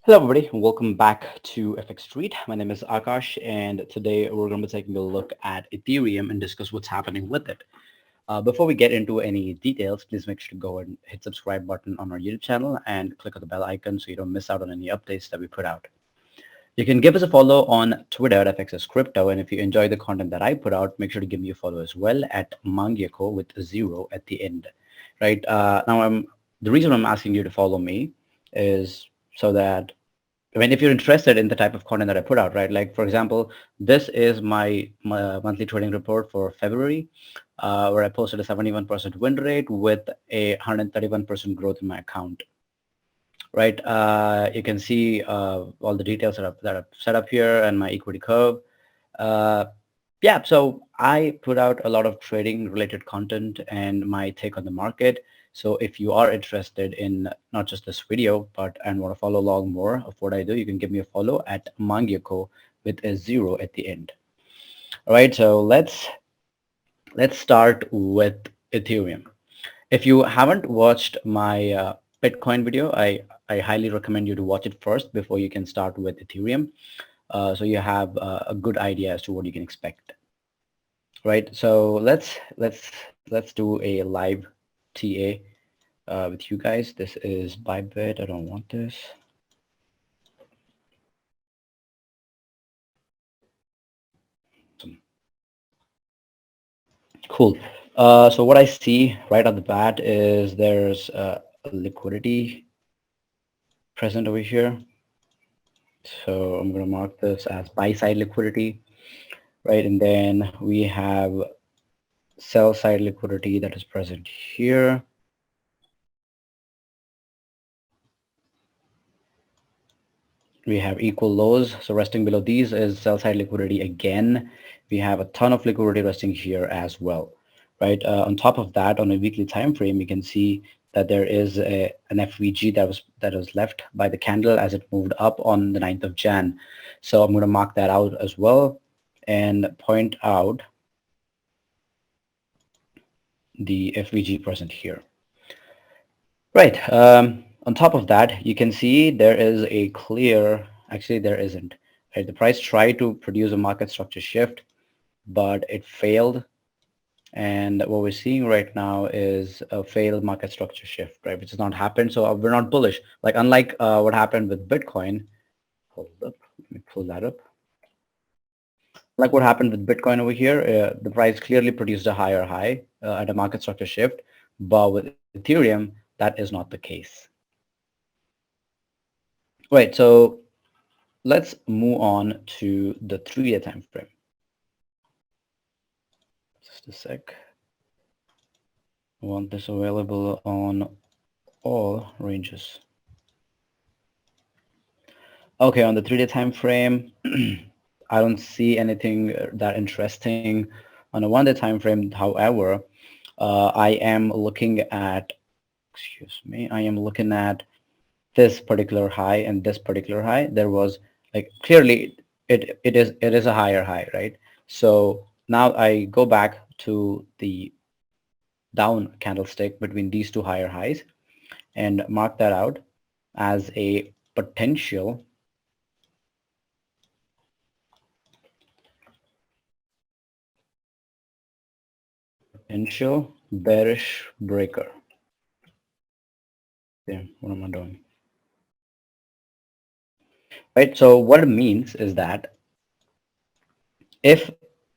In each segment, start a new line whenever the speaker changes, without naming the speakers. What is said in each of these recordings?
Hello, everybody. Welcome back to FX Street. My name is Akash, and today we're going to be taking a look at Ethereum and discuss what's happening with it. Before we get into any details, please make sure to go and hit subscribe button on our YouTube channel and click on the bell icon so you don't miss out on any updates that we put out. You can give us a follow on Twitter at FXS Crypto, and if you enjoy the content that I put out, make sure to give me a follow as well at Mangyako with a 0 at the end. Right now, the reason I'm asking you to follow me is so that if you're interested in the type of content that I put out, right? Like, for example, this is my monthly trading report for February, where I posted a 71% win rate with a 131% growth in my account, right? You can see all the details that I've set up here and my equity curve. Yeah, so I put out a lot of trading related content and my take on the market. So if you are interested in not just this video, and want to follow along more of what I do, you can give me a follow at Mangyako with a 0 at the end. All right, so let's start with Ethereum. If you haven't watched my Bitcoin video, I highly recommend you to watch it first before you can start with Ethereum. So you have a good idea as to what you can expect. Right, so let's do a live TA with you guys. This is Bybit. I don't want this. Cool. So what I see right off the bat is there's a liquidity present over here. So I'm going to mark this as buy side liquidity, right? And then we have sell side liquidity that is present here. We have equal lows, so resting below these is sell side liquidity again. We have a ton of liquidity resting here as well, right? On top of that, on a weekly time frame, you can see that there is an FVG that was left by the candle as it moved up on the 9th of Jan. So I'm going to mark that out as well and point out the FVG present here. Right. On top of that, you can see there is a clear, actually there isn't. Right? The price tried to produce a market structure shift, but it failed. And what we're seeing right now is a failed market structure shift, right? Which has not happened. So we're not bullish. Like unlike what happened with Bitcoin. Hold up, let me pull that up. Like what happened with Bitcoin over here, the price clearly produced a higher high at a market structure shift. But with Ethereum, that is not the case. Right, so let's move on to the 3-year time frame. Just a sec. I want this available on all ranges. Okay, on the 3-day time frame, I don't see anything that interesting. On a 1-day time frame, however, I am looking at, I am looking at this particular high and this particular high. There was like clearly it is a higher high, right? So now I go back to the down candlestick between these two higher highs and mark that out as a potential bearish breaker. Yeah, what am I doing? Right, so what it means is that if,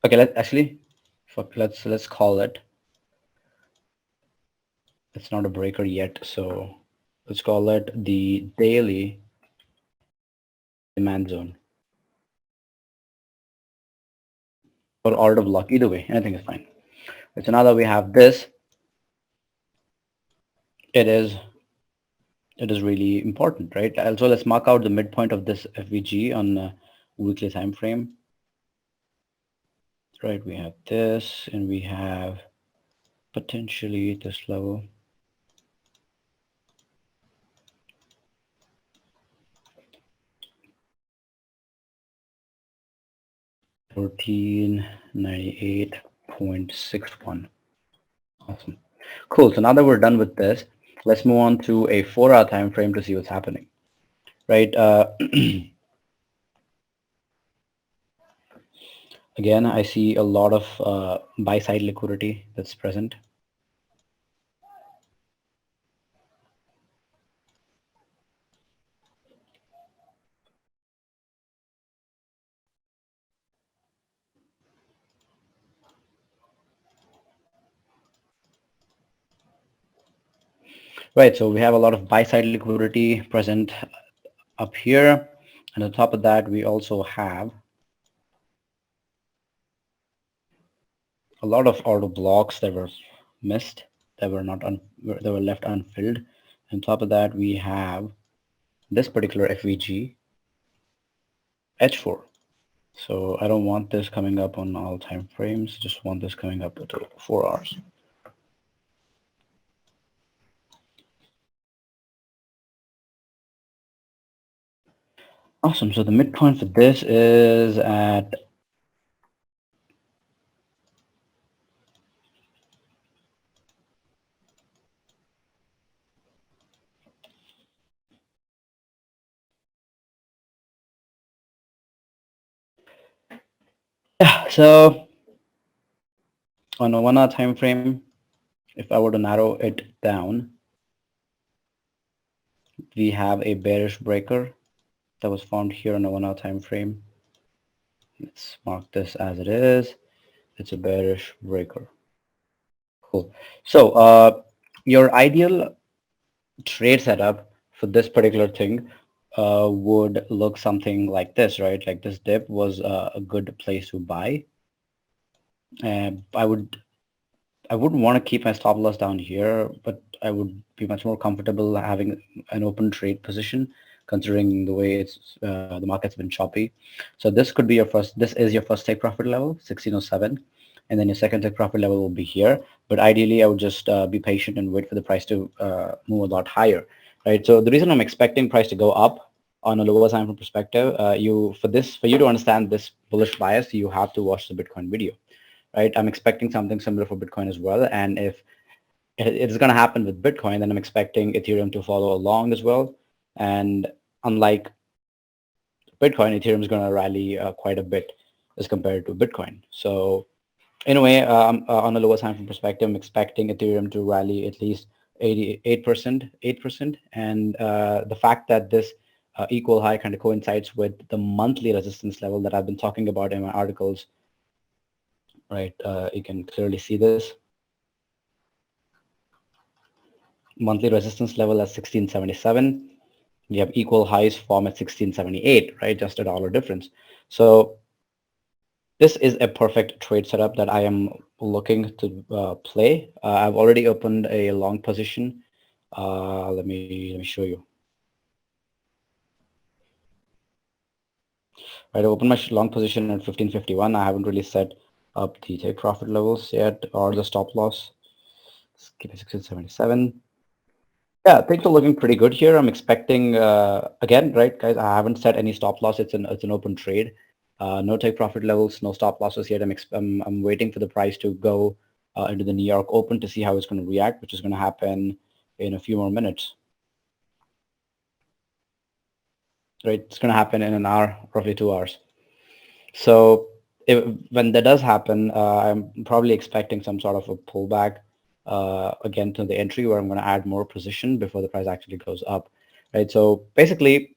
okay, let's call it, it's not a breaker yet, so let's call it the daily demand zone or order of block. Either way, anything is fine. So now that we have this, it is really important, right? Also, let's mark out the midpoint of this FVG on a weekly time frame. Right, we have this, and we have potentially this level. 1498.61. Awesome. Cool. So now that we're done with this, let's move on to a 4-hour time frame to see what's happening. right? Again, I see a lot of buy side liquidity that's present. Right, so we have a lot of buy side liquidity present up here. And on top of that, we also have a lot of order blocks that were missed, that were not that were left unfilled. On top of that, we have this particular FVG H4. So I don't want this coming up on all time frames, just want this coming up to 4 hours. Awesome. So the midpoint for this is at yeah. So on a 1 hour time frame, if I were to narrow it down, we have a bearish breaker that was formed here on a 1 hour time frame. Let's mark this as it is. It's a bearish breaker. Cool. So your ideal trade setup for this particular thing would look something like this, right? Like this dip was a good place to buy. And I wouldn't want to keep my stop loss down here, but I would be much more comfortable having an open trade position, considering the way the market's been choppy. So this could be your first. This is your first take profit level, 1607, and then your second take profit level will be here. But ideally, I would just be patient and wait for the price to move a lot higher, right? So the reason I'm expecting price to go up on a lower time frame perspective, for you to understand this bullish bias, you have to watch the Bitcoin video, right? I'm expecting something similar for Bitcoin as well. And if it's going to happen with Bitcoin, then I'm expecting Ethereum to follow along as well. And unlike Bitcoin, Ethereum is going to rally quite a bit as compared to Bitcoin. So in a way, on a lower time frame perspective, I'm expecting Ethereum to rally at least 88%, 8%. And the fact that this equal high kind of coincides with the monthly resistance level that I've been talking about in my articles, right? You can clearly see this. Monthly resistance level at 1677. We have equal highs form at 1678, right? Just a dollar difference. So this is a perfect trade setup that I am looking to play. I've already opened a long position. Let me show you. Right, I opened my long position at 1551. I haven't really set up the take profit levels yet or the stop loss. Let's keep it 1677. Yeah, things are looking pretty good here. I'm expecting again, right, guys? I haven't set any stop loss. It's an open trade. No take profit levels, no stop losses yet. I'm waiting for the price to go into the New York Open to see how it's going to react, which is going to happen in a few more minutes. Right, it's going to happen in an hour, roughly 2 hours. So when that does happen, I'm probably expecting some sort of a pullback again to the entry where I'm going to add more position before the price actually goes up, right? So basically,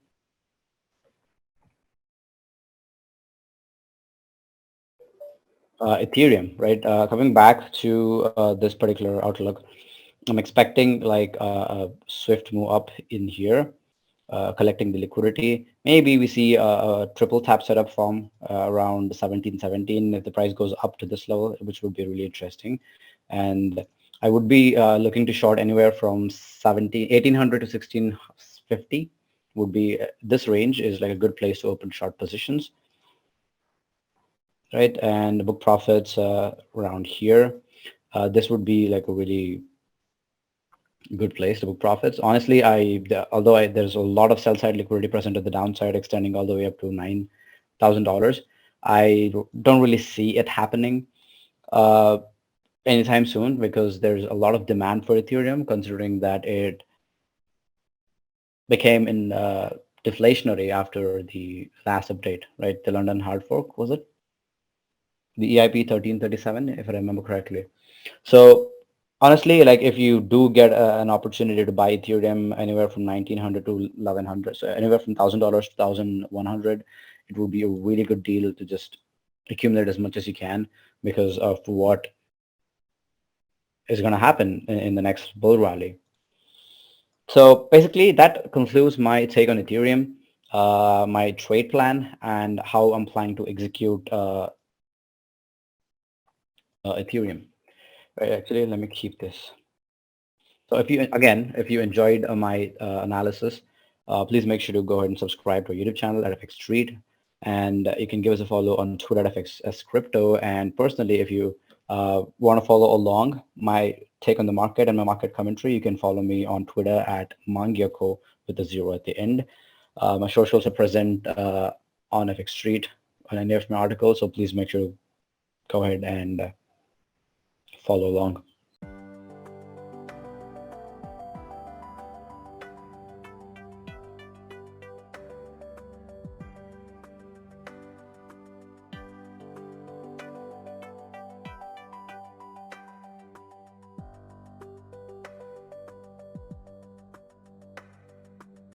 Ethereum, right? Coming back to this particular outlook, I'm expecting like a swift move up in here, collecting the liquidity. Maybe we see a triple tap setup form around 1717 if the price goes up to this level, which would be really interesting. And I would be looking to short anywhere from 1800 to 1650 would be this range is like a good place to open short positions, right? And book profits around here. This would be like a really good place to book profits. Honestly, there's a lot of sell side liquidity present at the downside, extending all the way up to $9,000. I don't really see it happening uh, anytime soon because there's a lot of demand for Ethereum, considering that it became in deflationary after the last update, right? The London hard fork, was it? The EIP 1337, if I remember correctly. So honestly, like if you do get an opportunity to buy Ethereum anywhere from 1900 to 1100, so anywhere from $1,000 to 1100, it would be a really good deal to just accumulate as much as you can because of what is going to happen in the next bull rally. So basically, that concludes my take on Ethereum, my trade plan, and how I'm planning to execute Ethereum. Right, actually, let me keep this. So if you enjoyed my analysis, please make sure to go ahead and subscribe to our YouTube channel at FX Street. And you can give us a follow on Twitter at FX Crypto. And personally, if you want to follow along my take on the market and my market commentary, you can follow me on Twitter at Mangyako with a 0 at the end. My socials are present on FX Street on any of my articles, so please make sure to go ahead and follow along.